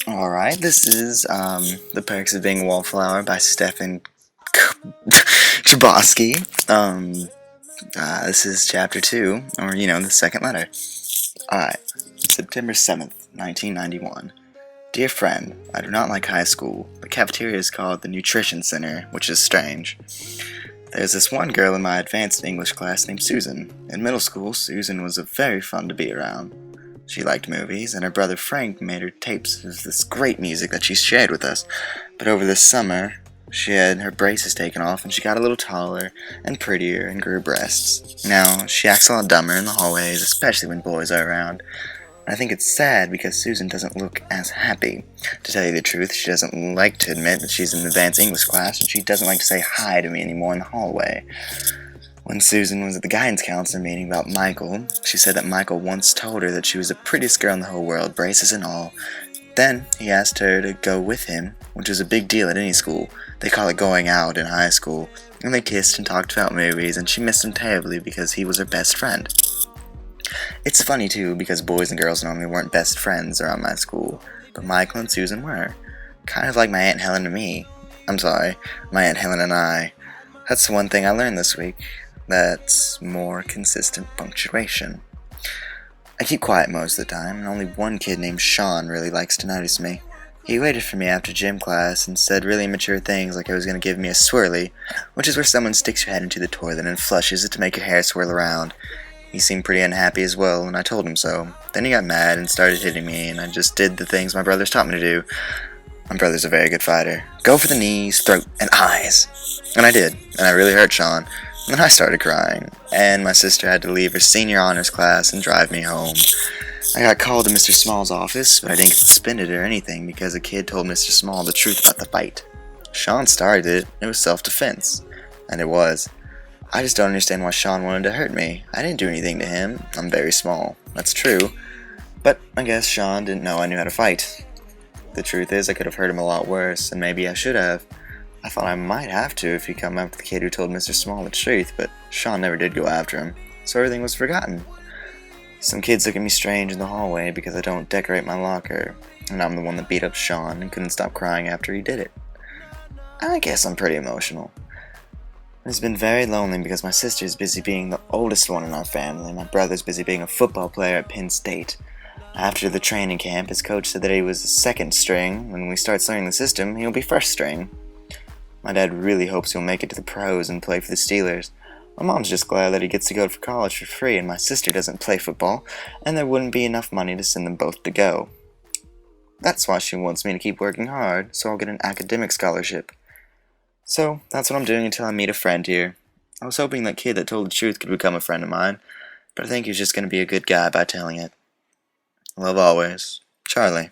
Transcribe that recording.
Alright, this is The Perks of Being a Wallflower by Stephen Chbosky. This is chapter 2, or the second letter. Alright, September 7th, 1991. Dear friend, I do not like high school. The cafeteria is called the Nutrition Center, which is strange. There's this one girl in my advanced English class named Susan. In middle school, Susan was very fun to be around. She liked movies, and her brother Frank made her tapes of this great music that she shared with us. But over this summer, she had her braces taken off, and she got a little taller and prettier and grew breasts. Now, she acts a lot dumber in the hallways, especially when boys are around. I think it's sad because Susan doesn't look as happy. To tell you the truth, she doesn't like to admit that she's in the advanced English class, and she doesn't like to say hi to me anymore in the hallway. When Susan was at the guidance counselor meeting about Michael, she said that Michael once told her that she was the prettiest girl in the whole world, braces and all. Then he asked her to go with him, which was a big deal at any school. They call it going out in high school. And they kissed and talked about movies, and she missed him terribly because he was her best friend. It's funny too, because boys and girls normally weren't best friends around my school, but Michael and Susan were. Kind of like my Aunt Helen and me. My Aunt Helen and I. That's the one thing I learned this week. That's more consistent punctuation. I keep quiet most of the time, and only one kid named Sean really likes to notice me. He waited for me after gym class and said really immature things like I was going to give me a swirly, which is where someone sticks your head into the toilet and flushes it to make your hair swirl around. He seemed pretty unhappy as well, and I told him so. Then he got mad and started hitting me, and I just did the things my brothers taught me to do. My brother's a very good fighter. Go for the knees, throat, and eyes. And I did, and I really hurt Sean. And then I started crying, and my sister had to leave her senior honors class and drive me home. I got called to Mr. Small's office, but I didn't get suspended or anything because a kid told Mr. Small the truth about the fight. Sean started it. It was self-defense. And it was. I just don't understand why Sean wanted to hurt me. I didn't do anything to him. I'm very small. That's true. But I guess Sean didn't know I knew how to fight. The truth is, I could have hurt him a lot worse, and maybe I should have. I thought I might have to if he come after the kid who told Mr. Small the truth, but Sean never did go after him, so everything was forgotten. Some kids look at me strange in the hallway because I don't decorate my locker, and I'm the one that beat up Sean and couldn't stop crying after he did it. I guess I'm pretty emotional. It's been very lonely because my sister's busy being the oldest one in our family, and my brother's busy being a football player at Penn State. After the training camp, his coach said that he was second string. When we start learning the system, he'll be first string. My dad really hopes he'll make it to the pros and play for the Steelers. My mom's just glad that he gets to go to college for free, and my sister doesn't play football, and there wouldn't be enough money to send them both to go. That's why she wants me to keep working hard, so I'll get an academic scholarship. So, that's what I'm doing until I meet a friend here. I was hoping that kid that told the truth could become a friend of mine, but I think he's just going to be a good guy by telling it. Love always, Charlie.